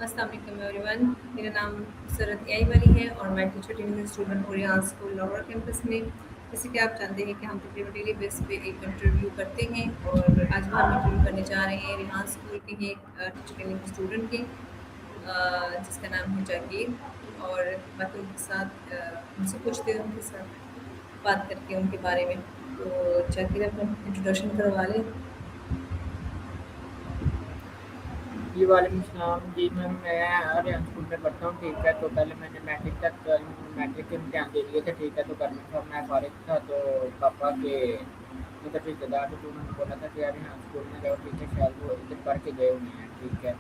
अस्सलाम वालेकुम एवरीवन। मेरा नाम सरत एआई वाली है और मैं टीचर ट्रेनिंग स्टूडेंट हूँ रियान स्कूल लाहौर कैंपस में। जैसे कि आप जानते हैं कि हम तकरीबन डेली बेस पे एक इंटरव्यू करते हैं और आज भी हम इंटरव्यू करने जा रहे हैं रिहान स्कूल के ही एक टीचर ट्रेनिंग स्टूडेंट के, जिसका नाम है जागीर। और बाकी उनके साथ उनसे पूछते हैं, उनके साथ बात करके उनके बारे में। तो जागीर अपना इंट्रोडक्शन करवा लें। जी, वालेकुम सलाम। जी मैम, मैं आर्यन स्कूल में पढ़ता हूँ, ठीक है। तो पहले मैंने मैट्रिक तक मैट्रिक के इम्तिहान दे दिए थे, ठीक है। तो घर में था, मैं फारिग था, तो पापा के मतलब रिश्तेदार थे, तो उन्होंने बोला था कि यार यहाँ स्कूल में जाओ, ठीक है, शायद वो इधर पढ़ के गए हुए हैं, ठीक है।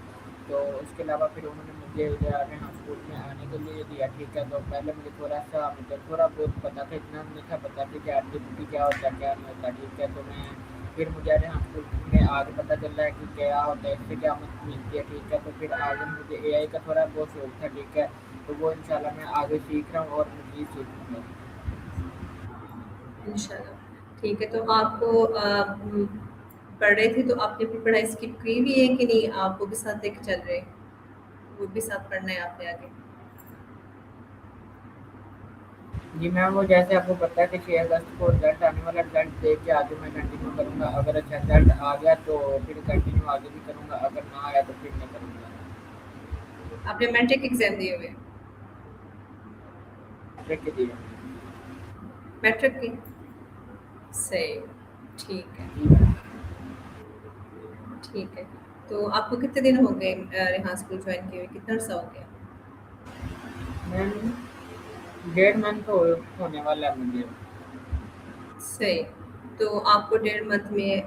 तो उसके अलावा फिर उन्होंने मुझे इधर यहाँ स्कूल में आने के लिए दिया, ठीक है। तो पहले मुझे थोड़ा सा मतलब थोड़ा बहुत पता था, इतना नहीं था पता था कि आरटीपी क्या होता है क्या नहीं होता, ठीक है। तो मैं फिर मुझे यहाँ स्कूल में आगे पता चल रहा है कि क्या होता है, इससे क्या मदद मिलती है, ठीक है। तो फिर आगे मुझे एआई का थोड़ा बहुत शौक था, ठीक है। तो वो इंशाल्लाह मैं आगे सीख रहा हूँ और मज़ीद सीखूँगा। इंशाल्लाह। ठीक है, तो आपको पढ़ रहे थे तो आपने अपनी पढ़ाई स्किप की भी है कि नहीं? आप वो भी साथ लेके चल रहे हैं? वो भी साथ पढ़ना है आपने आगे? जी मैम, वो जैसे आपको पता है कि 6 अगस्त को रिजल्ट आने वाला, रिजल्ट देख के आगे मैं कंटिन्यू करूँगा। अगर अच्छा रिजल्ट आ गया तो फिर कंटिन्यू आगे भी करूँगा, अगर ना आया तो फिर नहीं करूँगा। आपने मैट्रिक एग्ज़ाम दिए हुए हैं? मैट्रिक के लिए। मैट्रिक की? सही, ठीक है, जी मैम। ठीक है। तो आपको कितने दिन हो गए यहाँ स्कूल जॉइन किए हुए? कितना अर्सा हो गया? मैम, 1.5 मंथ होने वाला है मुझे। सही। तो आपको डेढ़ मंथ में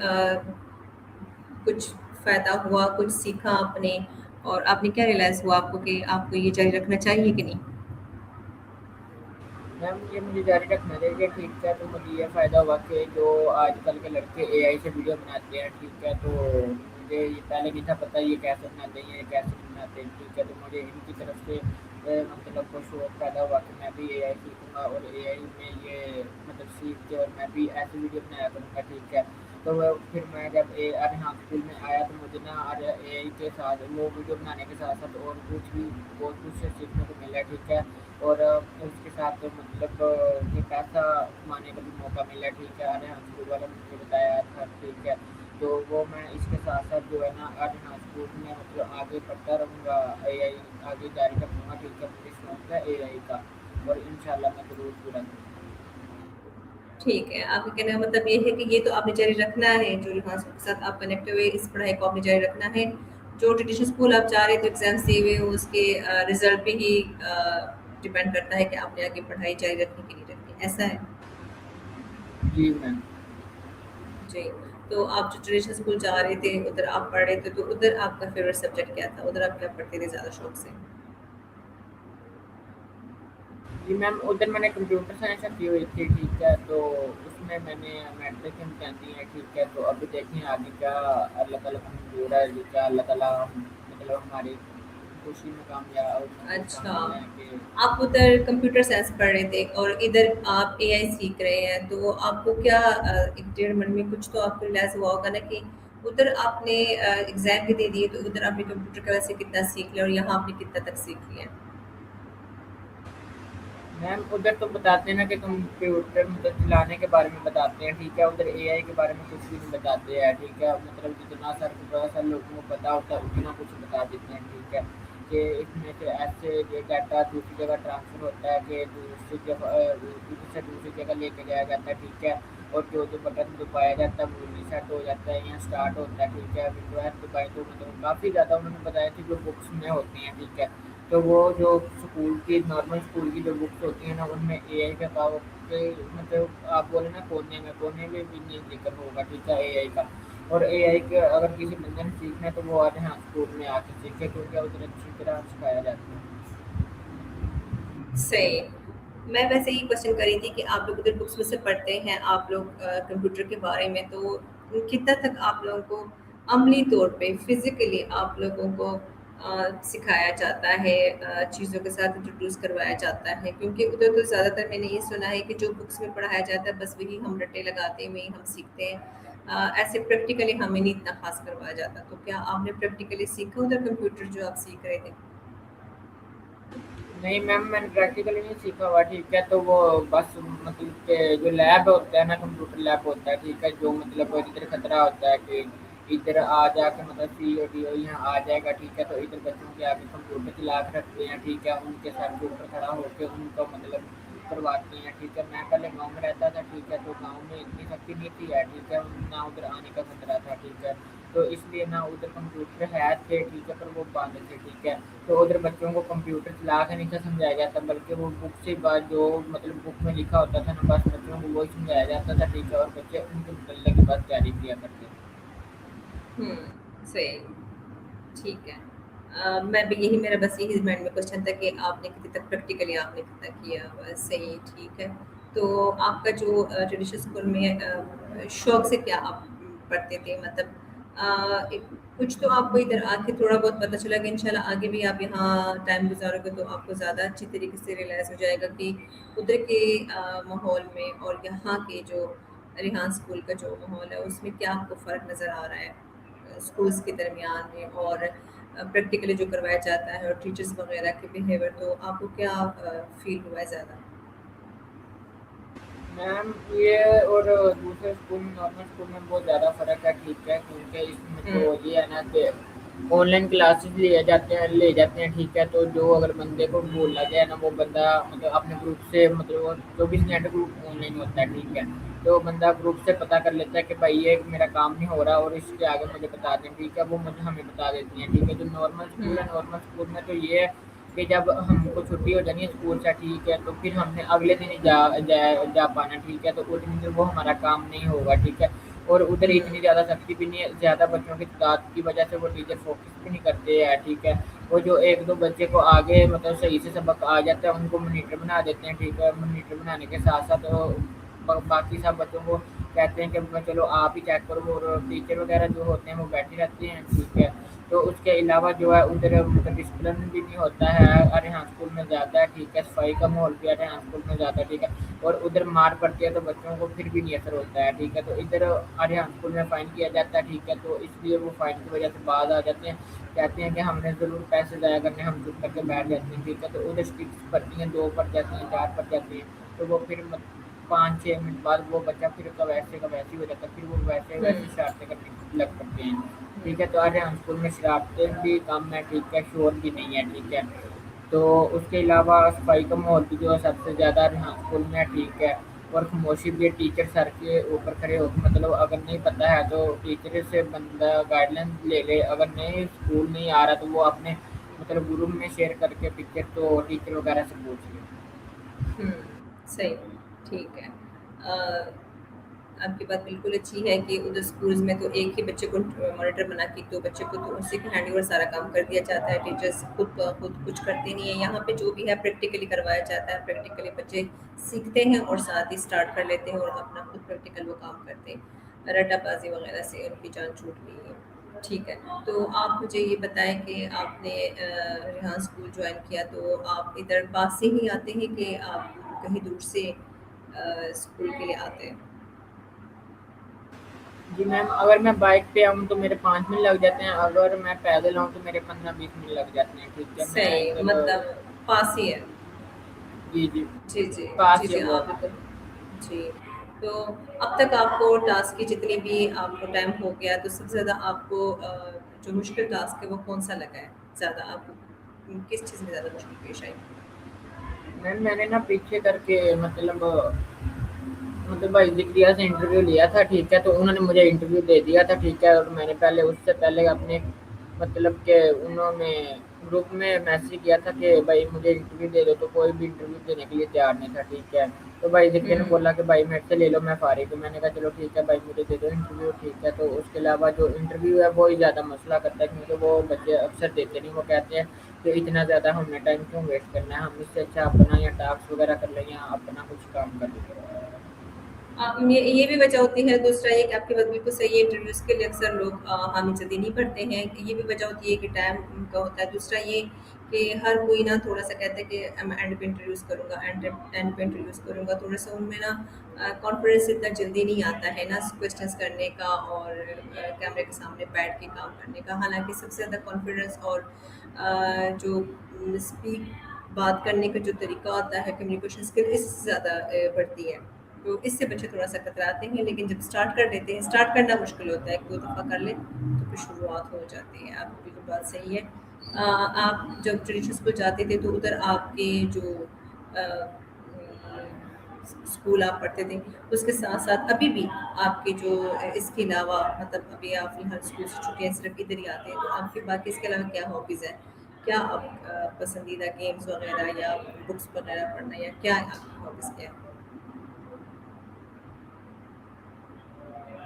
कुछ फ़ायदा हुआ, कुछ सीखा आपने और आपने क्या रियलाइज़ हुआ आपको कि आपको ये जारी रखना चाहिए कि नहीं? मैम, ये मुझे जारी रखना चाहिए, ठीक है। तो मुझे ये फ़ायदा हुआ कि जो आजकल के लड़के एआई से वीडियो बनाते हैं, ठीक है। तो मुझे ये पहले नहीं था पता ये कैसे बनाते हैं, ये कैसे नहीं बनाते हैं, ठीक है। तो मुझे इनकी तरफ से मतलब को शौक पैदा हुआ कि मैं भी एआई सीखूँगा और एआई में ये मतलब सीख के और मैं भी ऐसी वीडियो बनाया करूँगा, ठीक है। तो फिर मैं जब यहाँ स्कूल में आया तो मुझे ना एआई के साथ वो वीडियो बनाने के साथ साथ और कुछ भी बहुत कुछ सीखने को मिला, ठीक है। और उसके साथ मतलब ये पैसा कमाने का भी मौका मिला, ठीक है। अरे हाँ, स्कूल वालों ने मुझे बताया था, ठीक है। तो वो मैं इसके साथ साथ जो है ना अरे हाँ स्कूल में मतलब आगे पढ़ता रहूँगा, एआई आगे जारी रखूँगा, ठीक है। मुझे शौक है एआई का और इंशाल्लाह मैं ज़रूर पूरा करूँगा। ठीक है, आपके कहने का मतलब ये है कि ये तो आपने जारी रखना है, जो यहाँ के साथ आप कनेक्ट हुए, इस पढ़ाई को आपने जारी रखना है। जो ट्रेडिशनल स्कूल आप जा रहे थे, एग्ज़ाम्स दिए हुए हो, उसके रिज़ल्ट पे ही डिपेंड करता है कि आपने आगे पढ़ाई जारी रखनी कि नहीं रखनी, ऐसा है? जी मैम। जी। तो आप जो ट्रेडिशनल स्कूल जा रहे थे, उधर आप पढ़ रहे थे, तो उधर आपका फ़ेवरेट सब्जेक्ट क्या था? उधर आप क्या पढ़ते थे ज़्यादा शौक से? जी मैम, उधर मैंने कंप्यूटर साइंस की हुई थी, ठीक है। तो उसमें मैंने मैट्रिक के इम्तहान दिए हैं, ठीक है। तो अभी देखें आगे क्या अल्लाह ताला को मंजूर है, ये क्या अल्लाह ताला मतलब हमारी खुशी में कामयाब मतलब अच्छा, शामिल हैं कि आप उधर कंप्यूटर साइंस पढ़ रहे थे और इधर आप एआई सीख रहे हैं, तो आपको क्या 1 डेढ़ मंथ में कुछ तो आपको रियलाइज़ हुआ होगा ना कि उधर आपने एग्ज़ाम भी दे दिए, तो उधर आपने कंप्यूटर की वजह से कितना सीख लिया और यहाँ आपने कितना तक सीख लिया? मैम उधर तो बताते हैं ना कि कंप्यूटर मतलब चलाने के बारे में बताते हैं, ठीक है। उधर एआई के बारे में कुछ भी नहीं बताते हैं, ठीक है। मतलब जितना सर लोगों को पता होता है उतना कुछ बता देते हैं, ठीक है। कि इसमें से ऐसे ये डाटा दूसरी जगह ट्रांसफ़र होता है कि दूसरी जगह से दूसरी जगह लेके जाया जाता है, ठीक है। और जो बटन दबाया जाता है वो रीसेट हो जाता है या स्टार्ट होता है, ठीक है। विंडो ऐप दबाई तो मतलब काफ़ी ज़्यादा उन्होंने बताया कि जो बुक्स में होती हैं, ठीक है। तो वो जो स्कूल की नॉर्मल स्कूल की जो बुक्स होती हैं ना उनमें एआई का काम के मतलब आप बोले ना कोने में भी नहीं जिक्र होगा, ठीक है, एआई का। और एआई के अगर किसी बंदे ने सीखना है तो वो आज यहाँ स्कूल में आके सीखे, क्योंकि उधर अच्छी तरह सिखाया जाता है। सही। मैं वैसे ही क्वेश्चन कर रही थी कि आप लोग उधर बुक्स में से पढ़ते हैं, आप लोग कंप्यूटर के बारे में, तो कितना तक आप लोगों को अमली तौर पे फिज़िकली आप लोगों को सिखाया जाता है, चीज़ों के साथ इंट्रोड्यूस करवाया जाता है? क्योंकि उधर तो ज़्यादातर मैंने ये सुना है कि जो बुक्स में पढ़ाया जाता है बस वही हम रट्टे लगाते हैं, वही हम सीखते हैं। ऐसे प्रैक्टिकली हमें नहीं इतना खास करवाया जाता। तो क्या आपने प्रैक्टिकली सीखा उधर कंप्यूटर जो आप सीख रहे थे? नहीं मैम, मैंने प्रैक्टिकली नहीं सीखा हुआ, ठीक है। तो वो बस मतलब के जो लैब होता है ना, कंप्यूटर लैब होता है, ठीक है, जो मतलब इधर खतरा होता है कि इधर आ जाके मतलब सी ओ डी ओ यहाँ आ जाएगा, ठीक है। तो इधर बच्चों के आगे कंप्यूटर चला के रखते हैं, ठीक है, उनके साथ के ऊपर खड़ा होकर उनको मतलब करवाते हैं, ठीक है। मैं पहले गाँव में रहता था, ठीक है, तो गाँव में इतनी सख्ती नहीं थी है, ठीक है, ना उधर आने का खतरा था, ठीक है। तो इसलिए ना उधर कंप्यूटर है थे, ठीक है, पर वो बंद थे, ठीक है। तो उधर बच्चों को कंप्यूटर चला के नहीं था समझाया जाता, बल्कि वो बुक से बात जो मतलब बुक में लिखा होता था ना, बस बच्चों को वही समझाया जाता था, ठीक है, और बच्चे उनके मुतल्लिक़ के बाद तैयारी किया करते थे। हुँ, सही, ठीक है। मैं भी यही मेरा बस यही माइंड में क्वेश्चन था कि आपने कितनी तक प्रैक्टिकली आपने कितना किया? बस सही, ठीक है। तो आपका जो ट्रेडिशनल स्कूल में शौक से क्या आप पढ़ते थे? मतलब एक कुछ तो आपको इधर आके थोड़ा बहुत पता चला कि इंशाल्लाह आगे भी आप यहाँ टाइम गुज़ारोगे तो आपको ज़्यादा अच्छी तरीके से रियलाइज़ हो जाएगा कि उधर के माहौल में और यहाँ के जो रेहान स्कूल का जो माहौल है उसमें क्या आपको फ़र्क नज़र आ रहा है स्कूल्स के दरमियान में और प्रैक्टिकली जो करवाया जाता है और टीचर्स वगैरह के बिहेवियर, तो आपको क्या फील हुआ है ज़्यादा? मैम ये और दूसरे स्कूल में, नॉर्मल स्कूल में बहुत ज़्यादा फ़र्क है, ठीक है, क्योंकि इसमें हुँ, तो ये है ना कि ऑनलाइन क्लासेस ले जाते हैं, ठीक है। तो जो अगर बंदे को बोला जाए ना, वो बंदा मतलब अपने ग्रुप से मतलब वो 24 घंटे ग्रुप ऑनलाइन होता है, ठीक है। तो बंदा ग्रुप से पता कर लेता है कि भाई ये मेरा काम नहीं हो रहा और इसके आगे मुझे बता दें, ठीक है, वो मुझे हमें बता देती हैं, ठीक है। जो नॉर्मल हुँ, स्कूल है, नॉर्मल स्कूल में तो ये है कि जब हमको छुट्टी हो जानी है स्कूल से, ठीक है, तो फिर हमने अगले दिन ही जा पाना, ठीक है। तो उस दिन फिर वो हमारा काम नहीं होगा, ठीक है। और उधर हुँ, इतनी ज़्यादा सख्ती भी नहीं है, ज़्यादा बच्चों की तादाद की वजह से वो टीचर फोकस भी नहीं करते हैं, ठीक है। वो जो एक दो बच्चे को आगे मतलब सही से सबक आ जाता है उनको मॉनिटर बना देते हैं, ठीक है। मॉनिटर बनाने के साथ साथ बाकी सब बच्चों को कहते हैं कि चलो आप ही चेक करो, और टीचर वगैरह जो होते हैं वो बैठे रहते हैं, ठीक है। तो उसके अलावा जो है उधर मतलब डिसिप्लिन भी नहीं होता है, अरे हाँ स्कूल में ज़्यादा है, ठीक है, सफाई का माहौल भी अरे हाँ स्कूल में ज़्यादा, ठीक है। और उधर मार पड़ती है तो बच्चों को फिर भी नहीं असर होता है, ठीक है। तो इधर अरे हाँ स्कूल में फ़ाइन किया जाता है, ठीक है, तो इसलिए वो फ़ाइन की वजह से बाहर आ जाते हैं, कहते हैं कि हमने ज़रूर पैसे ज़ाया करने, हम चुप करके बैठ जाते हैं, ठीक है। तो उधर स्ट्रिक्स पड़ती हैं, 2 पड़ जाती हैं, 4 पड़ जाती हैं, तो वो फिर 5-6 मिनट बाद वो बच्चा फिर का वैसे ही हो जाता है, फिर वो वैसे हुँ, वैसे शरारतें करने लग पड़ते हैं, हुँ, ठीक है। तो आज हम स्कूल में शरारतें भी कम है, ठीक है, शोर भी नहीं है, ठीक है। तो उसके अलावा सफाई का माहौल भी जो है सबसे ज़्यादा यहाँ स्कूल में है, ठीक है। और खामोशी भी है, टीचर सर के ऊपर खड़े होकर मतलब अगर नहीं पता है तो टीचर से बंदा गाइडलाइन ले ले, अगर नहीं स्कूल नहीं आ रहा तो वो अपने मतलब ग्रुप में शेयर करके पिक्चर तो टीचर वगैरह से पूछ ले। हुँ, सही, ठीक है। आपकी बात बिल्कुल अच्छी है कि उधर स्कूल्स में तो एक ही बच्चे को मॉनिटर बना के 2 बच्चे को तो उसी के हैंडओवर सारा काम कर दिया जाता है। टीचर्स खुद कुछ करते नहीं है। यहाँ पे जो भी है प्रैक्टिकली करवाया जाता है। प्रैक्टिकली बच्चे सीखते हैं और साथ ही स्टार्ट कर लेते हैं और अपना खुद प्रैक्टिकल वो काम करते हैं। रट्टाबाज़ी वगैरह से उनकी जान छूट गई है। ठीक है, तो आप मुझे ये बताएँ कि आपने रेहान स्कूल जॉइन किया तो आप इधर पास से ही आते हैं कि आप कहीं दूर से स्कूल के लिए आते हैं? जी मैम, अगर मैं बाइक पे आऊँ तो मेरे 5 मिनट लग जाते हैं, अगर मैं पैदल आऊँ तो मेरे 15-20 मिनट लग जाते हैं, ठीक है। मैं सही, इधर मतलब पास ही है। जी, जी, जी, जी। जी, पास ही जी, है हाँ, बहुत। बिल्कुल। जी, तो अब तक आपको टास्क की जितनी भी आपको टाइम हो गया, तो सबसे ज़्यादा आपको जो मुश्किल टास्क है, वो कौन-सा लगा है? ज़्यादा आपको किस चीज़ में ज़्यादा मुश्किल पेश आई? मैम मैंने ना पीछे करके मतलब भाई ज़िक्रिया से इंटरव्यू लिया था, ठीक है, तो उन्होंने मुझे इंटरव्यू दे दिया था, ठीक है। और मैंने पहले उससे पहले अपने मतलब कि उन्होंने ग्रुप में मैसेज किया था कि भाई मुझे इंटरव्यू दे दो, तो कोई भी इंटरव्यू देने के लिए तैयार नहीं था, ठीक है। तो भाई ज़िक्रिया ने हुँ, बोला कि भाई मेरे से ले लो, मैं फ़ारिग हूँ। मैंने कहा चलो ठीक है भाई, मुझे दे दो इंटरव्यू, ठीक है। तो उसके अलावा जो इंटरव्यू है वो ही ज़्यादा मसला करता है, क्योंकि वो बच्चे अक्सर देते नहीं, वो कहते हैं कि इतना ज़्यादा हमने टाइम क्यों वेस्ट करना है, हम इससे अच्छा अपना या टास्क वगैरह कर लें या अपना कुछ काम कर लें। ये भी वजह होती है। दूसरा ये कि आपकी बात बिल्कुल सही है, इंटरव्यूज़ के लिए अक्सर लोग हामी जल्दी नहीं भरते हैं, ये भी वजह होती है कि टाइम उनका होता है। दूसरा ये कि हर कोई ना थोड़ा-सा कहता है कि मैं एंड पे इंटरव्यूज़ करूँगा, एंड पे इंटरव्यूज़ करूँगा। थोड़ा-सा उनमें ना कॉन्फिडेंस इतना जल्दी नहीं आता है ना क्वेश्चंस करने का और कैमरे के सामने बैठ के काम करने का। हालाँकि सबसे ज़्यादा कॉन्फिडेंस और जो स्पीक बात करने का जो तरीका होता है, कम्युनिकेशन स्किल इससे ज़्यादा बढ़ती है। तो इससे बच्चे थोड़ा-सा कतराते हैं, लेकिन जब स्टार्ट कर देते हैं, स्टार्ट करना मुश्किल होता है, 1-2 दफ़ा कर लें तो फिर शुरुआत हो जाती है। आपकी बिल्कुल बात सही है। आप जब ट्रेडिशनल स्कूल जाते थे तो उधर आपके जो स्कूल आप पढ़ते थे, उसके साथ-साथ अभी भी आपके जो इसके अलावा मतलब अभी आप फिलहाल स्कूल से छुट्टियाँ सिर्फ़ इधर ही आते हैं, तो आपके बाकी इसके अलावा क्या हॉबीज़ हैं? क्या आप पसंदीदा गेम्स वग़ैरह या बुक्स वग़ैरह पढ़ना या क्या आपकी हॉबीज़ क्या है?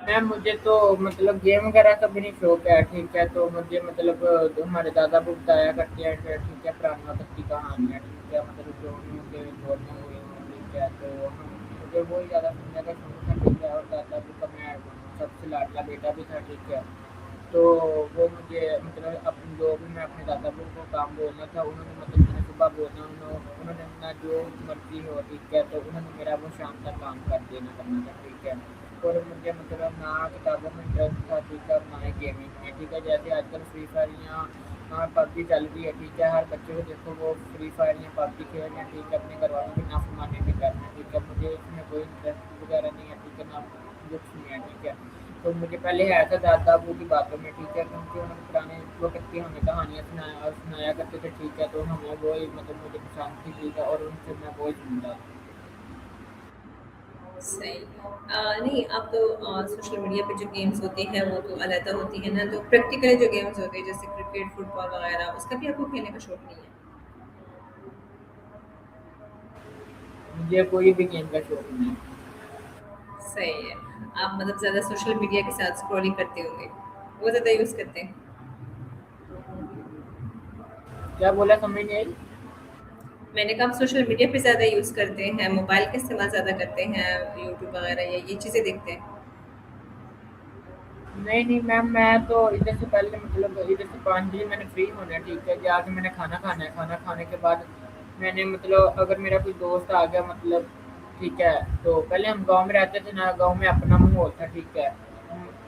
मैम मुझे तो मतलब गेम वगैरह का भी नहीं शौक है, ठीक है, तो मुझे मतलब जो हमारे दादा वो बताया करते हैं कि ठीक है पुरानी वक्त की कहानियाँ, ठीक है, मतलब जो भी उनके दौर में हुई हैं, ठीक है, तो मुझे वही ज़्यादा सुनने का शौक था, ठीक है, और दादा भी का मैं सबसे लाडला बेटा भी था, ठीक है, तो वो मुझे मतलब अपनी जो भी मैं अपने दादा को काम बोलना था, उन्होंने मतलब मैंने सुबह बोलना, उन्होंने ना जो मर्जी हो, ठीक है, तो उन्होंने मेरा वो शाम तक काम कर देना करना था, ठीक है, और मुझे मतलब ना किताबों में इंटरेस्ट था, ठीक है, और ना ही गेमिंग में, ठीक है, जैसे आजकल फ्री फायर या पबजी चल रही है, ठीक है, हर बच्चे को देखो वो फ्री फायर या पबजी खेल रहे हैं, ठीक है, अपने घर वालों की नाफरमानी भी कर रहे हैं, ठीक है, मुझे इसमें कोई इंटरेस्ट वगैरह नहीं है, ठीक है, ना बुक्स नहीं है, ठीक है, तो मुझे पहले है था दादा अबू की बातों में, ठीक है, क्योंकि उन्होंने पुराने वक्त की हमें कहानियाँ सुनाया करते थे, ठीक है, तो हमें वो ही मतलब मुझे पसंद थी, ठीक है, और उनसे मैं वो ही सुनता था। सही। नहीं अब तो सोशल मीडिया पे जो गेम्स होती हैं वो तो अलहदा होती है ना, तो प्रैक्टिकली जो गेम्स होते हैं जैसे क्रिकेट, फुटबॉल वगैरह उसका भी आपको खेलने का शौक नहीं है? मुझे कोई भी गेम का शौक नहीं है। सही है। आप मतलब ज़्यादा सोशल मीडिया के साथ स्क्रॉलिंग करते होंगे, वो ज़्यादा यूज़ करते हैं? क्या बोला समझ नहीं आई? मैंने कहा आप सोशल मीडिया पे ज़्यादा यूज़ करते हैं, मोबाइल का इस्तेमाल ज़्यादा करते हैं, यूट्यूब वगैरह या ये चीज़ें देखते हैं? नहीं नहीं मैम, मैं तो इधर से पहले मतलब इधर से 5 बजे मैंने फ्री होना है, ठीक है, जाके मैंने खाना खाना है, खाना खाने के बाद मैंने मतलब अगर मेरा कोई दोस्त आ गया मतलब, ठीक है, तो पहले हम गांव में रहते थे ना, गांव में अपना माहौल था, ठीक है,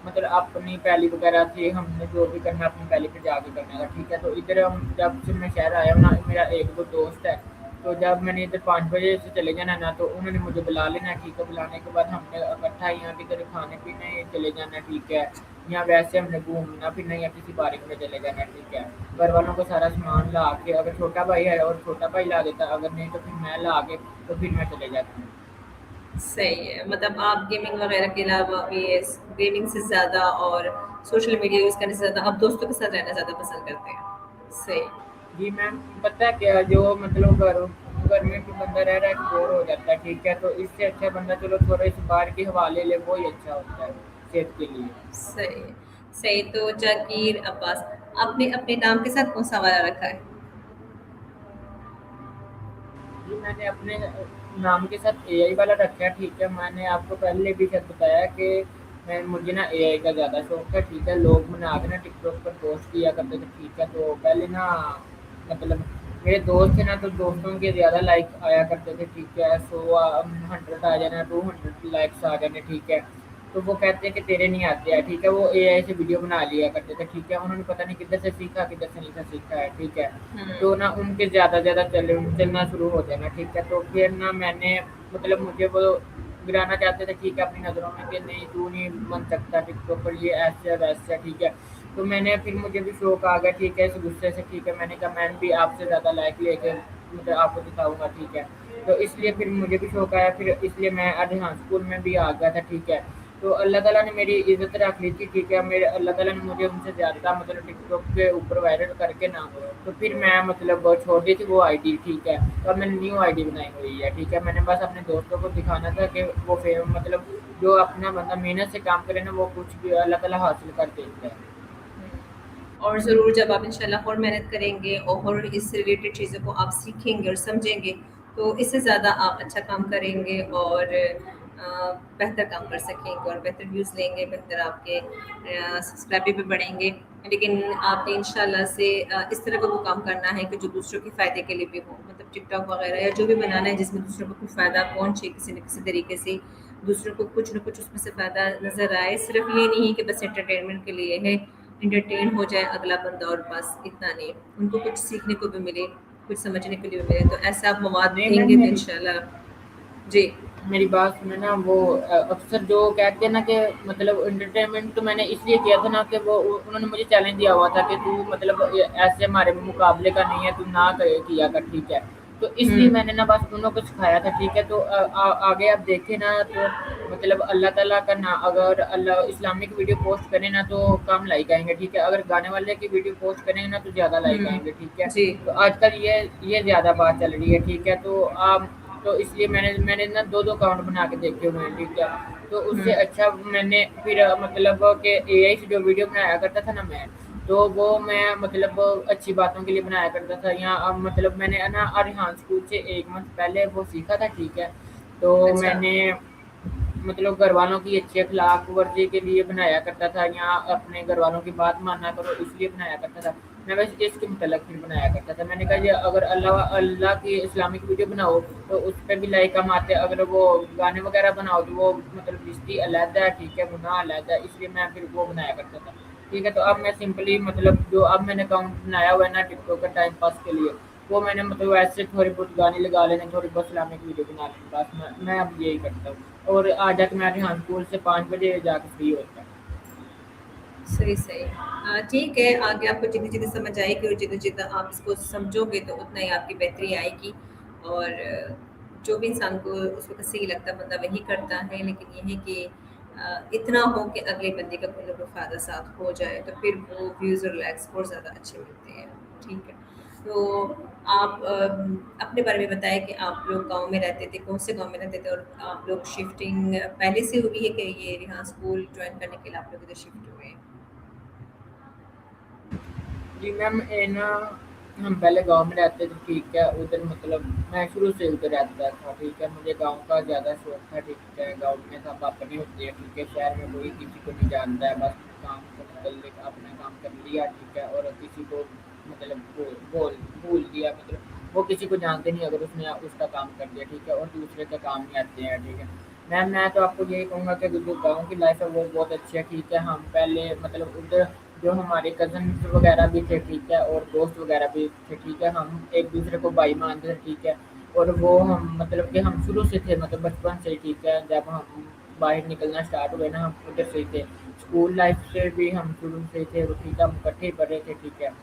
मतलब अपनी पैली वगैरह थी, हमने जो भी करना अपनी पैली पे जाके करना था, ठीक है, तो इधर हम जब से मैं शहर आया हूँ ना, मेरा एक दो दोस्त है, तो जब मैंने इधर 5 बजे से चले जाना ना, तो उन्होंने मुझे बुला लेना, ठीक है, बुलाने के बाद हमने इकट्ठा यहाँ किधर खाने पीने चले जाना, ठीक है, या वैसे हमने घूमना फिरना या किसी पार्क में चले जाना, ठीक है, घर वालों को सारा सामान ला के, अगर छोटा भाई है और छोटा भाई ला देता, अगर नहीं तो फिर मैं ला के तो फिर मैं चले जाता हूँ। सही है, मतलब आप गेमिंग वगैरह के अलावा ये गेमिंग से ज़्यादा और सोशल मीडिया यूज़ करने से ज़्यादा आप दोस्तों के साथ रहना ज़्यादा पसंद करते हैं। सही। जी मैम, पता है क्या, जो मतलब घर में भी बंदा रह रहा है बोर हो जाता है, ठीक है, तो इससे अच्छा बंदा चलो थोड़ा इस बार की हवा ले ले, वो ही अच्छा होता है सेहत के लिए। सही। सही, तो जाकीर अब्बास, आपने अपने नाम के साथ कौन सा वाला रखा है? जी मैंने अपने नाम के साथ एआई वाला रखा है, ठीक है, मैंने आपको पहले भी शायद बताया कि मैं मुझे ना एआई का ज़्यादा शौक है, ठीक है, लोग बना के ना टिकटॉक पर पोस्ट किया करते थे, ठीक है, तो पहले ना मतलब मेरे दोस्त थे ना, तो दोस्तों के ज़्यादा लाइक आया करते थे, ठीक है, 100 आ जाना, 200 लाइक्स आ जाने, ठीक है, तो वो कहते हैं कि तेरे नहीं आते हैं, ठीक है, वो एआई से वीडियो बना लिया करते थे, ठीक है, उन्होंने पता नहीं किधर से सीखा किधर से नहीं सीखा है, ठीक है, तो हुँ। ना उनके ज़्यादा चलना शुरू हो जाना, ठीक है, तो फिर ना मैंने मतलब मुझे वो गिराना चाहते थे, ठीक है, अपनी नज़रों में कि नहीं तू नहीं बन सकता टिकटॉक पर, ये ऐसे है वैसे है, ठीक है, तो मैंने फिर मुझे भी शौक आ गया, ठीक है, इस गुस्से से, ठीक है, मैंने कहा मैं भी आपसे ज़्यादा लाइक लेके मतलब आपको दिखाऊंगा, ठीक है, तो इसलिए फिर मुझे भी शौक आया, फिर इसलिए मैं हाँ स्कूल में भी आ गया था, ठीक है, तो अल्लाह ताला ने मेरी इज़्ज़त रख ली थी, ठीक है, मेरे अल्लाह ताला ने मुझे उनसे ज़्यादा मतलब टिकटॉक के ऊपर वायरल करके ना, तो फिर मैं मतलब छोड़ दी थी वो आईडी, ठीक है, तो अब मैंने न्यू आईडी बनाई हुई है, ठीक है, मैंने बस अपने दोस्तों को दिखाना था कि वो फेम मतलब जो अपना बंदा मेहनत से काम करे ना, वो कुछ भी अल्लाह ताला हासिल कर देता है। और ज़रूर जब आप इंशाल्लाह और मेहनत करेंगे और इससे रिलेटेड चीज़ों को आप सीखेंगे और समझेंगे, तो इससे ज़्यादा आप अच्छा काम करेंगे और बेहतर काम कर सकेंगे और बेहतर व्यूज़ लेंगे, बेहतर आपके सब्सक्राइबर भी बढ़ेंगे। लेकिन आपने इंशाल्लाह से इस तरह का वो काम करना है कि जो दूसरों के फ़ायदे के लिए भी हो, मतलब टिकटॉक वगैरह या जो भी बनाना है जिसमें दूसरों को कुछ फ़ायदा पहुँचे किसी न किसी तरीके से, दूसरों को कुछ न कुछ उसमें से फ़ायदा नज़र आए। सिर्फ़ ये नहीं कि बस एंटरटेनमेंट के लिए है, एंटरटेन हो जाए अगला बंदा और बस इतना नहीं, उनको कुछ सीखने को भी मिले, कुछ समझने के लिए भी मिले। तो ऐसा आप मवाद नहीं मैम देंगे तो मेरी इंशाल्लाह। जी। मेरी बात सुने ना, वो अक्सर जो कहते हैं ना कि मतलब एंटरटेनमेंट तो मैंने इसलिए किया था ना कि वो उन्होंने मुझे चैलेंज दिया हुआ था कि तू मतलब ऐसे हमारे मुकाबले का नहीं है, तू ना किया कर, ठीक है। तो इसलिए हुँ। मैंने ना बस उन्होंने कुछ सिखाया था, ठीक है। तो आगे आप देखें ना, तो मतलब अल्लाह ताला का ना, अगर अल्लाह इस्लामिक वीडियो पोस्ट करें ना तो कम लाइक आएंगे, ठीक है। अगर गाने वाले की वीडियो पोस्ट करेंगे ना तो ज़्यादा लाइक हुँ। आएंगे, ठीक है। जी। तो आजकल ये ज़्यादा बात चल रही है, ठीक है। तो आप तो इसलिए मैंने ना 2-2 अकाउंट बना के देखे हुए हैं, ठीक है। तो उससे हुँ। अच्छा मैंने फिर मतलब कि एआई से जो वीडियो बनाया करता था ना मैं, तो वो मैं मतलब अच्छी बातों के लिए बनाया करता था। या मतलब मैंने ना अरिहान स्कूल से 1 मंथ पहले वो सीखा था, ठीक है। तो अच्छा। मैंने मतलब घरवालों की अच्छी अखलाक वर्जी के लिए बनाया करता था, या अपने घरवालों की बात माना करो इसलिए बनाया करता था। मैं बस इसके मुतल्लिक़ फिर बनाया करता था। मैंने कहा ये अगर अल्लाह अल्लाह की इस्लामिक वीडियो बनाओ तो उस पे भी लाइक कम आते हैं, अगर वो गाने वगैरह बनाओ तो वो मतलब रिश्ती अलहदा है, ठीक है, गुनाह अलहदा है, इसलिए मैं फिर वो बनाया करता था, ठीक है। तो अब मैं सिंपली मतलब जो अब मैंने अकाउंट बनाया हुआ है ना टिकटॉक का टाइम पास के लिए, वो मैंने मतलब ऐसे थोड़ी बहुत गाने लगा लेने, थोड़ी बहुत इस्लामिक वीडियो बना लेनी, बस मैं अब यही करता हूँ। और आज जाके मैं यहाँ स्कूल से 5 बजे जाके फ्री होता हूँ। सही, सही। ठीक है, आगे आपको जितनी-जितनी समझ आएगी और जितना-जितना आप इसको समझोगे तो उतना ही आपकी बेहतरी आएगी और जो भी इंसान को उस वक़्त सही लगता है बंदा वही करता है। लेकिन ये है कि इतना हो कि अगले बंदे का कोई ना कोई फ़ायदा साथ हो जाए तो फिर वो व्यूज़ और लाइक्स और ज़्यादा अच्छे मिलते हैं। ठीक है। तो आप अपने बारे में बताएँ कि आप लोग गाँव में रहते थे, कौन से गाँव में रहते थे और आप लोग शिफ्टिंग पहले से हुई है कि ये यहाँ स्कूल जॉइन करने के लिए आप लोग इधर शिफ्ट हुए हैं? जी मैम, ये ना हम पहले गाँव में रहते थे, ठीक है। उधर मतलब मैं शुरू से उधर रहता था, ठीक है। मुझे गाँव का ज़्यादा शौक था, ठीक है। गाँव में सब अपने होते हैं, ठीक है। शहर में कोई किसी को नहीं जानता है, बस काम से मुतल्लिक अपना काम कर लिया, ठीक है। और किसी को मतलब भूल दिया, मतलब वो किसी को जानते नहीं अगर उसने उसका काम कर दिया, ठीक है। और दूसरे का काम नहीं आते हैं, ठीक है। मैं तो आपको यही कहूँगा कि जो गाँव की लाइफ है वो बहुत अच्छी है, ठीक है। हम पहले मतलब उधर जो हमारे कज़न्स वगैरह भी थे, ठीक है। और दोस्त वगैरह भी थे, ठीक है। हम एक दूसरे को भाई मानते थे, ठीक है। और वो हम मतलब कि हम शुरू से थे, मतलब बचपन से ही, ठीक है। जब हम बाहर निकलना स्टार्ट हुए ना, हम उधर से ही थे। स्कूल लाइफ से भी हम शुरू से ही थे, वो ठीक है। हम इकट्ठे ही पढ़े थे, ठीक है।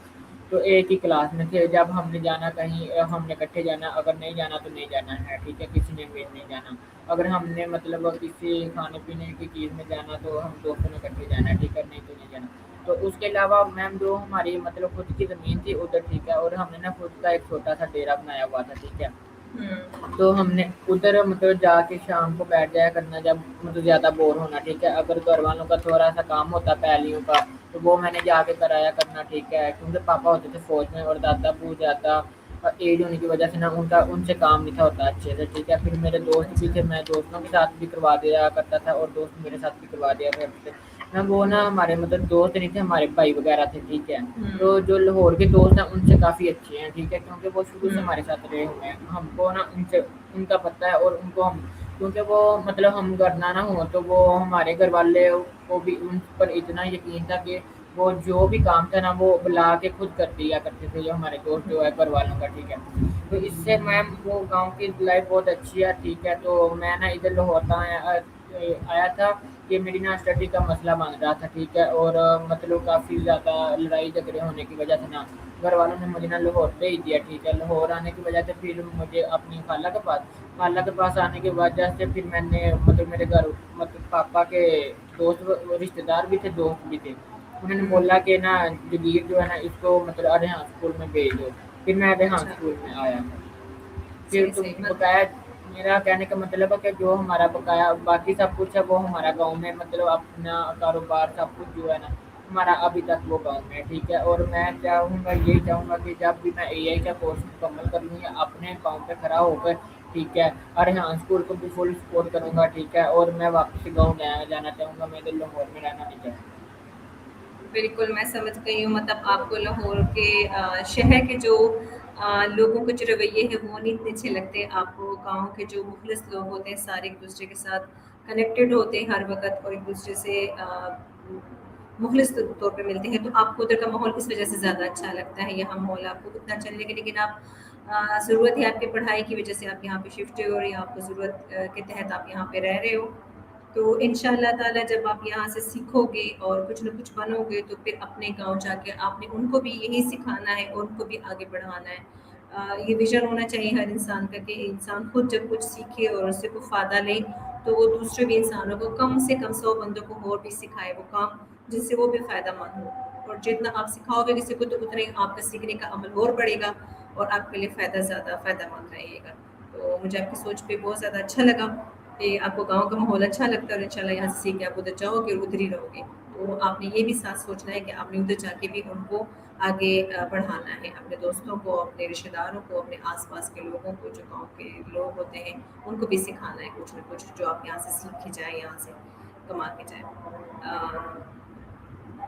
तो एक ही क्लास में थे। जब हमने जाना कहीं हमने इकट्ठे जाना, अगर नहीं जाना तो नहीं जाना है, ठीक है। किसी ने भी नहीं जाना। अगर हमने मतलब किसी खाने पीने की चीज़ में जाना तो हम दोस्तों ने इकट्ठे जाना है, ठीक है। नहीं तो नहीं जाना। तो उसके अलावा मैम जो हमारी मतलब खुद की ज़मीन थी उधर, ठीक है। और हमने ना खुद का एक छोटा सा डेरा बनाया हुआ था, ठीक है। हुँ। तो हमने उधर मतलब जाके शाम को बैठ जाया करना जब मतलब ज़्यादा बोर होना, ठीक है। अगर घर वालों का थोड़ा सा काम होता पैलियों का तो वो मैंने जाके कराया करना, ठीक है। क्योंकि पापा होते थे फौज में और दादा अब्बू ज़्यादा एज होने की वजह से ना उनका उनसे काम नहीं था होता अच्छे से, ठीक है। फिर मेरे दोस्त भी अच्छा। थे, मैं दोस्तों के साथ भी करवा दिया करता था और दोस्त मेरे साथ भी करवा दिया करते थे। ना वो ना हमारे मतलब दोस्त नहीं थे, हमारे भाई वगैरह थे, ठीक है। हुँ। तो जो लाहौर के दोस्त हैं उनसे काफ़ी अच्छे हैं, ठीक है। क्योंकि वो शुरू से हुँ। हमारे साथ रहे हुए हैं, हमको ना उनसे उनका पता है। और उनको हम क्योंकि वो मतलब हम करना ना हो तो वो हमारे घर वाले को भी उन पर इतना यकीन था कि वो जो भी काम था ना वो बुला के खुद कर दिया करते थे, जो हमारे दोस्त जो है घर वालों का, ठीक है। तो इससे मैम वो गांव की लाइफ बहुत अच्छी है, ठीक है। तो मैं ना इधर लाहौर का आया था कि मेरी ना स्टडी का मसला बन रहा था, ठीक है। और मतलब काफ़ी ज़्यादा लड़ाई झगड़े होने की वजह से ना घर वालों ने मुझे ना लाहौर भेज दिया, ठीक है। लाहौर आने की वजह से फिर मुझे अपनी खाला के पास आने की वजह से फिर मैंने मतलब मेरे घर मतलब पापा के दोस्त रिश्तेदार भी थे, दोस्त भी थे। उन्होंने हुँ। बोला कि ना जगीर जो है ना इसको मतलब रेहान स्कूल में भेज दो। फिर मैं रेहान अच्छा। स्कूल में आया। फिर सही, तो सही बकाया मेरा कहने का मतलब है कि जो हमारा बकाया बाकी सब कुछ है वो हमारा गाँव में मतलब अपना कारोबार सब कुछ जो है ना हमारा अभी तक वो गाँव में है, ठीक है। और मैं चाहूँगा यही चाहूँगा कि जब भी मैं एआई का कोर्स मुकम्मल कर लूँ या अपने पाँव पे खड़ा होकर ठीक है, अरिहान स्कूल को भी फुल सपोर्ट करूँगा, ठीक है, और मैं वापस गाँव जाना चाहूँगा, मैं इधर लाहौर में रहना नहीं चाहूँगा। बिल्कुल, मैं समझ गई हूँ मतलब आपको लाहौर के शहर के जो लोगों के जो रवैये हैं वो नहीं इतने अच्छे लगते। आपको गाँव के जो मुखलिस लोग होते हैं सारे एक-दूसरे के साथ कनेक्टेड होते हैं हर वक़्त और एक-दूसरे से मुखलिस तौर पे मिलते हैं, तो आपको उधर का माहौल इस वज़ह से ज़्यादा अच्छा लगता है। यहाँ माहौल आपको उतना अच्छा नहीं लगे लेकिन आप ज़रूरत है आपकी पढ़ाई की वज़ह से आप यहाँ पे शिफ्ट हुए हो और या आपको ज़रूरत के तहत आप यहाँ पे रह रहे हो। तो इंशाअल्लाह ताला जब आप यहाँ से सीखोगे और कुछ न कुछ बनोगे तो फिर अपने गाँव जाके आपने उनको भी यही सिखाना है और उनको भी आगे बढ़ाना है। ये विज़न होना चाहिए हर इंसान का कि इंसान खुद जब कुछ सीखे और उससे कोई फ़ायदा ले तो वो दूसरे भी इंसानों को कम से कम 100 बंदों को और भी सिखाए वो काम जिससे वो भी फ़ायदेमंद हो। और जितना आप सिखाओगे किसी को तो उतना ही आपका सीखने का अमल और बढ़ेगा और आपके लिए फ़ायदेमंद रहेगा। तो मुझे आपकी सोच पे बहुत ज़्यादा अच्छा लगा कि आपको गाँव का माहौल अच्छा लगता है और इंशाल्लाह यहाँ से सीख के आप उधर जाओगे और उधर ही रहोगे। तो आपने ये भी साथ सोचना है कि आपने उधर जाके भी उनको आगे बढ़ाना है, अपने दोस्तों को, अपने रिश्तेदारों को, अपने आस-पास के लोगों को, जो गाँव के लोग होते हैं, उनको भी सिखाना है कुछ न कुछ जो आप यहाँ से सीख के जाएँ, यहाँ से कमा के जाएँ।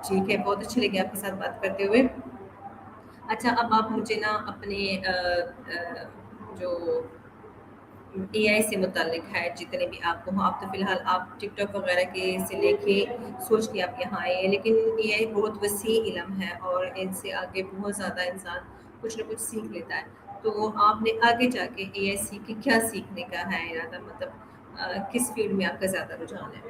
ठीक है, बहुत अच्छी लगी आपके साथ बात करते हुए। अच्छा, अब आप मुझे ना अपने जो एआई से मुतल्लिक है जितने भी आपको हों, आप तो फ़िलहाल आप टिकटॉक वगैरह के से लेके सोच के आप यहाँ आए हैं, लेकिन एआई बहुत वसी इल्म है और इनसे आगे बहुत ज़्यादा इंसान कुछ न कुछ सीख लेता है। तो आपने आगे जाके एआई सीख के क्या सीखने का है इरादा मतलब किस फ़ील्ड में आपका ज़्यादा रुझान है?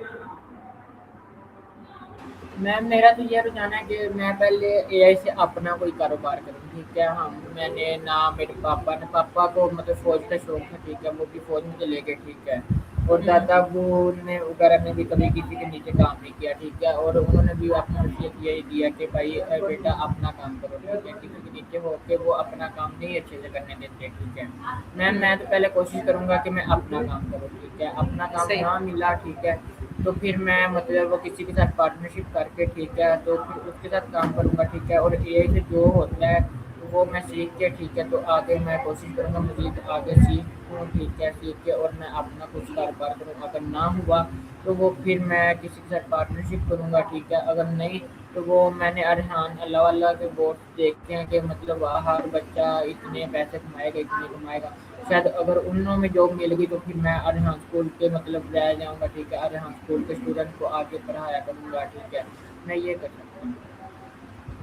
मैं मेरा तो ये रुझान है कि मैं पहले एआई से अपना कोई कारोबार करूँ, ठीक है। मैंने ना मेरे पापा को मतलब फ़ौज का शौक था, ठीक है, वो भी फ़ौज में चले गए, ठीक है। और हुँ, दादा वो ने वगैरह ने भी कभी किसी के नीचे काम नहीं किया, ठीक है, और उन्होंने भी अपना वसीयत यही दिया कि भाई बेटा अपना काम करो, ठीक है, किसी के नीचे होके वो अपना काम नहीं अच्छे से करने देते, ठीक है। मैं हुँ, तो पहले कोशिश करूँगा कि मैं अपना काम करूँ, ठीक है, अपना काम सही। ना मिला, ठीक है, तो फिर मैं मतलब वो किसी के साथ पार्टनरशिप करके, ठीक है, तो फिर उसके साथ काम करूँगा, ठीक है, और एआई से जो होता है वो मैं सीख के, ठीक है, तो आगे मैं कोशिश करूँगा मज़ीद आगे सीखूँ, ठीक है, सीख के और मैं अपना कुछ कारोबार करूँ। अगर ना हुआ तो वो फिर मैं किसी के साथ पार्टनरशिप करूँगा, ठीक है, अगर नहीं तो वो मैंने अरहान अल्लाह वाला के बोर्ड देखे हैं कि मतलब हर बच्चा इतने पैसे कमाएगा, इतने कमाएगा। शायद अगर उन्हों में जॉब मिल गई तो फिर मैं अरहान स्कूल के मतलब रह जाऊँगा, ठीक है, अरहान स्कूल के स्टूडेंट को आगे पढ़ाया करूँगा, ठीक है, मैं ये कर सकता हूँ।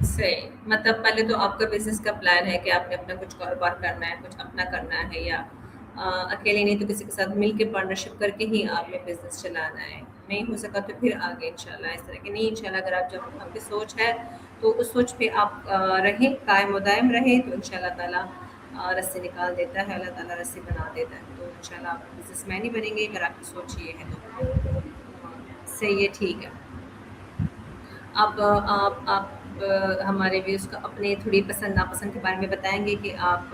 सही, मतलब पहले तो आपका बिज़नेस का प्लान है कि आपने अपना कुछ कारोबार करना है, कुछ अपना करना है या अकेले नहीं तो किसी के साथ मिल के पार्टनरशिप करके ही आपने बिज़नेस चलाना है। नहीं हो सका तो फिर आगे इंशाल्लाह इस तरह की नहीं इंशाल्लाह अगर आप जब आपकी सोच है, तो उस सोच पे आप रहें, कायम व दायम रहें तो इंशाल्लाह ताला रस्सी निकाल देता है, अल्लाह ताला रस्सी बना देता है। तो इंशाल्लाह आप बिज़नेसमैन ही बनेंगे अगर आपकी सोच ये है तो। सही है, ठीक है। अब हमारे व्यूज़ को अपने थोड़ी पसंद नापसंद के बारे में बताएँगे कि आप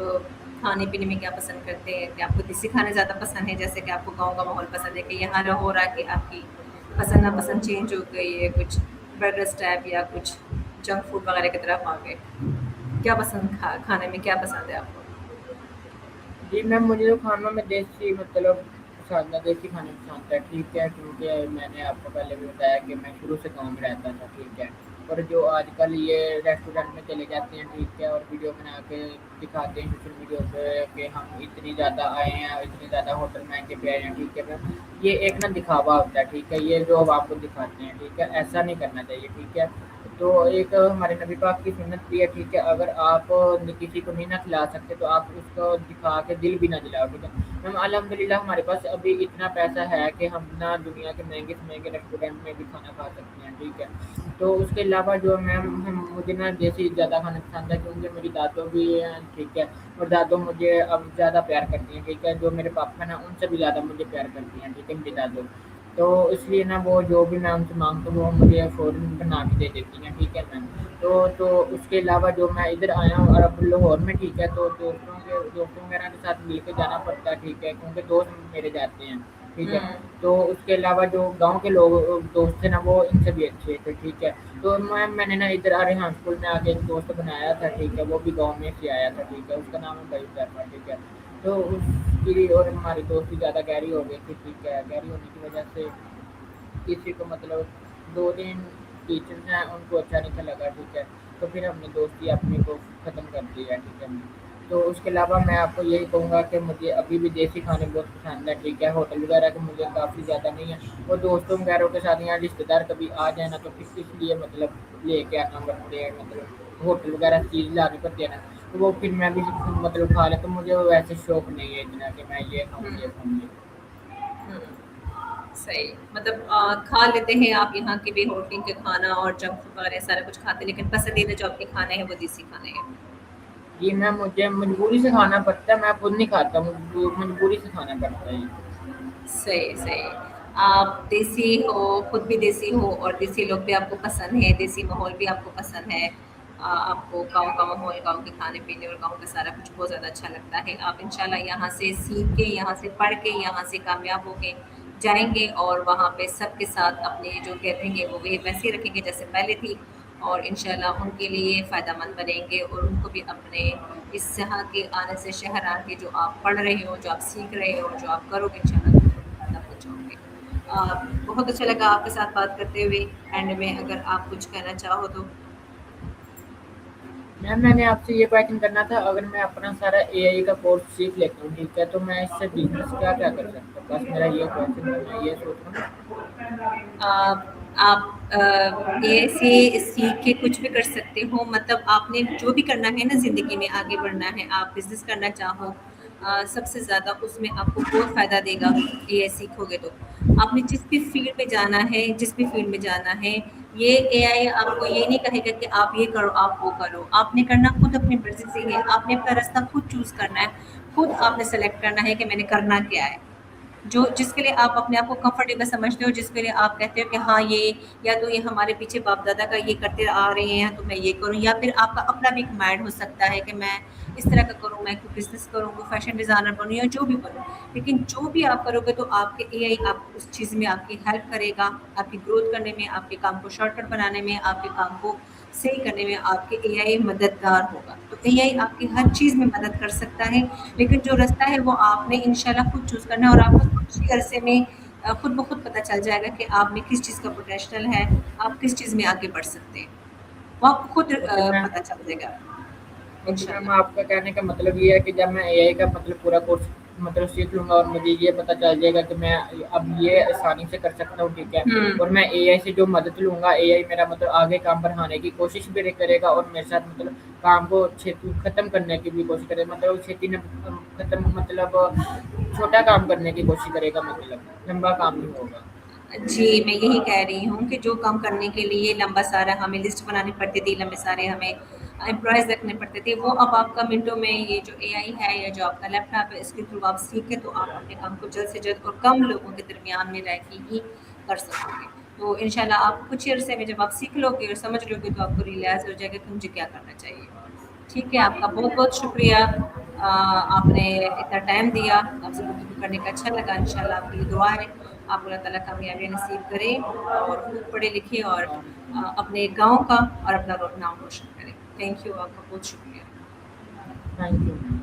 खाने-पीने में क्या पसंद करते हैं? कि आपको देसी खाना ज़्यादा पसंद है, जैसे कि आपको गाँव का माहौल पसंद है कि यहाँ हो रहा है कि आपकी पसंद-नापसंद चेंज हो गई है, कुछ बर्गर्स टाइप या कुछ जंक फूड वगैरह की तरफ आ गए? क्या पसंद खाने में क्या पसंद है आपको? जी मैम, मुझे तो खानों में देसी मतलब पसंद है, देसी खाने पसंद है, ठीक है, क्योंकि मैंने आपको पहले भी बताया कि मैं शुरू से गाँव में रहता था, ठीक है। और जो आजकल ये रेस्टोरेंट में चले जाते हैं, ठीक है, और वीडियो बना के दिखाते हैं सोशल मीडिया पे कि हम इतनी ज़्यादा आए हैं, इतने ज़्यादा होटल महँगे पे आए हैं, ठीक है मैम। ये एक ना दिखावा होता है, ठीक है, ये जो अब आपको दिखाते हैं, ठीक है, ऐसा नहीं करना चाहिए, ठीक है। तो एक हमारे नबी पाक की सुन्नत भी है, ठीक है, अगर आप किसी को नहीं ना खिला सकते तो आप उसको दिखा के दिल भी ना दिलाओ, ठीक है। मैम अल्हम्दुलिल्लाह हमारे पास अभी इतना पैसा है कि हम ना दुनिया के महंगे से महंगे रेस्टोरेंट में भी खाना खा सकते हैं, ठीक है। तो उसके अलावा जो मैम हम मुझे ना देसी ज़्यादा खाना पसंद है क्योंकि मेरी दादो भी हैं, ठीक है, और दादो मुझे अब ज़्यादा प्यार करती हैं, ठीक है, जो मेरे पापा हैं ना उनसे भी ज़्यादा मुझे प्यार करती हैं, ठीक है, मेरी दादो। तो इसलिए ना वो जो भी मैं उनसे माँगता हूँ वो मुझे फ़ौरन बना के दे देती हैं, ठीक है मैम। तो उसके अलावा जो मैं इधर आया हूँ और अब लाहौर में, ठीक है, तो दोस्तों वगैरह के साथ मिल के जाना पड़ता है, ठीक है, क्योंकि दोस्त मेरे जाते हैं, ठीक है। हुँ। तो उसके अलावा जो गाँव के लोग दोस्त थे ना वो इनसे भी अच्छे थे, ठीक है। तो मैंने ना इधर रेहान स्कूल में आके एक दोस्त बनाया था, ठीक है, वो भी गाँव में से आया था, ठीक है, उसका नाम है भाई हुज़ैफ़ा, ठीक है। तो उसकी और हमारी दोस्ती ज़्यादा गहरी हो गई थी, ठीक है। गहरी होने की वजह से किसी को मतलब 2-3 टीचर्स हैं उनको अच्छा नहीं था लगा, ठीक है। तो फिर हमने दोस्ती अपनी को ख़त्म कर दिया, ठीक है। तो उसके अलावा मैं आपको यही कहूँगा कि मुझे अभी भी देसी खाने बहुत पसंद है, ठीक है। होटल वगैरह के मुझे काफ़ी ज़्यादा नहीं है, और दोस्तों वगैरह के साथ यहाँ रिश्तेदार कभी आ जाए ना, तो फिर इसलिए मतलब लेके आना पड़ते हैं, मतलब होटल वगैरह चीज़ लानी पड़ती है ना, तो वो फिर मैं भी मतलब खा लें, तो मुझे वैसे शौक नहीं है इतना कि मैं ये खाऊँ ये हुँ, खाऊँ ये। हुँ। सही, मतलब खा लेते हैं आप यहाँ के भी होटल के खाना और जंक फूड वगैरह सारा कुछ खाते हैं, लेकिन पसंदीदा जो आपके खाने हैं वो देसी खाने हैं। जी, मैं मुझे मजबूरी से खाना पड़ता है, मैं खुद नहीं खाता, मजबूरी से खाना पड़ता है ये। सही, सही। आप देसी हो, खुद भी देसी हो और देसी लोग भी आपको पसंद है, देसी माहौल भी आपको पसंद है। आपको गाँव का माहौल, गाँव के खाने-पीने और गाँव का सारा कुछ बहुत ज़्यादा अच्छा लगता है। आप इंशाल्लाह यहाँ से सीख के, यहाँ से पढ़ के, यहाँ से कामयाब होके जाएँगे और वहाँ पे सबके साथ अपने जो गैदरिंग है वो वे वैसे ही रखेंगे जैसे पहले थी, और इंशाल्लाह उनके लिए फ़ायदेमंद बनेंगे और उनको भी अपने इस यहाँ के आने से शहर आके जो आप पढ़ रहे हो, जो आप सीख रहे हो, जो आप करोगे इंशाल्लाह तो उनको फ़ायदा पहुँचाओगे। बहुत अच्छा लगा आपके साथ बात करते हुए। एंड में अगर आप कुछ कहना चाहो तो? मैम, मैंने आपसे ये क्वेश्चन करना था, अगर मैं अपना सारा एआई का कोर्स सीख लेता हूँ, ठीक है, तो मैं इससे बिज़नेस क्या-क्या कर सकता हूँ? बस मेरा ये क्वेश्चन है, मैं ये सोच रहा हूँ। आप ये से सीख के कुछ भी कर सकते हो, मतलब आपने जो भी करना है ना ज़िंदगी में आगे बढ़ना है, आप बिज़नेस करना चाहो, सबसे ज़्यादा उसमें आपको बहुत फ़ायदा देगा एआई सीखोगे तो। आपने जिस भी फ़ील्ड में जाना है, जिस भी फ़ील्ड में जाना है, ये एआई आपको ये नहीं कहेगा कि आप ये करो, आप वो करो। आपने करना खुद अपनी मर्ज़ी से है, आपने अपना रास्ता खुद चूज़ करना है, खुद आपने सेलेक्ट करना है कि मैंने करना क्या है। जो जिसके लिए आप अपने आप को कंफर्टेबल समझते हो, जिसके लिए आप कहते हो कि हाँ ये, या तो ये हमारे पीछे बाप दादा का ये करते आ रहे हैं तो मैं ये करूँ, या फिर आपका अपना भी एक माइंड हो सकता है कि मैं इस तरह का करूँ, मैं कोई बिजनेस करूँ, कोई फैशन डिजाइनर बनूँ या जो भी बनूँ। लेकिन जो भी आप करोगे तो आपके एआई आपको उस चीज़ में आपकी हेल्प करेगा, आपकी ग्रोथ करने में, आपके काम को शॉर्टकट बनाने में, आपके काम को सही करने में आपके एआई मददगार होगा। तो एआई आपकी हर चीज़ में मदद कर सकता है, लेकिन जो रास्ता है वो आपने इंशाल्लाह खुद चूज़ करना है और आपको कुछ ही अरसे में खुद ब खुद पता चल जाएगा कि आप में किस चीज़ का पोटेंशियल है, आप किस चीज़ में आगे बढ़ सकते हैं। वो आपको खुद ओके मैम। पता चल जाएगा ओके मैम, इंशाल्लाह। आपका कहने का मतलब ये है कि जब मैं एआई का मतलब पूरा कोर्स मतलब सीख लूँगा और मुझे ये पता चल जाएगा कि मैं अब ये आसानी से कर सकता हूँ, ठीक है। हुँ। और मैं एआई से जो मदद लूँगा, एआई मेरा मतलब आगे काम बढ़ाने की कोशिश भी करेगा और मेरे साथ मतलब काम को छेती ख़त्म करने की भी कोशिश करेगा, मतलब छेती न ख़त्म मतलब छोटा काम करने की कोशिश करेगा, मतलब लंबा काम नहीं होगा। जी, मैं यही कह रही हूँ कि जो काम करने के लिए लंबा सारा हमें लिस्ट बनानी पड़ती थी, लंबे सारे हमें एम्प्लॉइज़ रखने पड़ते थे, वो अब आपका मिनटों में ये जो एआई है या जो आपका लैपटॉप है, इसके थ्रू आप सीखें तो आप अपने काम को जल्द से जल्द और कम लोगों के दरमियान में रह के ही कर सकोगे। तो इंशाल्लाह आप कुछ ही अरसे में जब आप सीख लोगे और समझ लोगे तो आपको रियलाइज़ हो जाएगा कि मुझे क्या करना चाहिए। ठीक है, आपका बहुत-बहुत शुक्रिया। आपने इतना टाइम दिया, आपसे गुफ्तगू करने का अच्छा लगा। इंशाल्लाह आपके लिए दुआ है, आपको अल्लाह ताला कामयाबी नसीब करे और खूब पढ़े-लिखे और अपने गाँव का और अपना नाम रोशन करें। थैंक यू, आपका बहुत शुक्रिया। Thank you.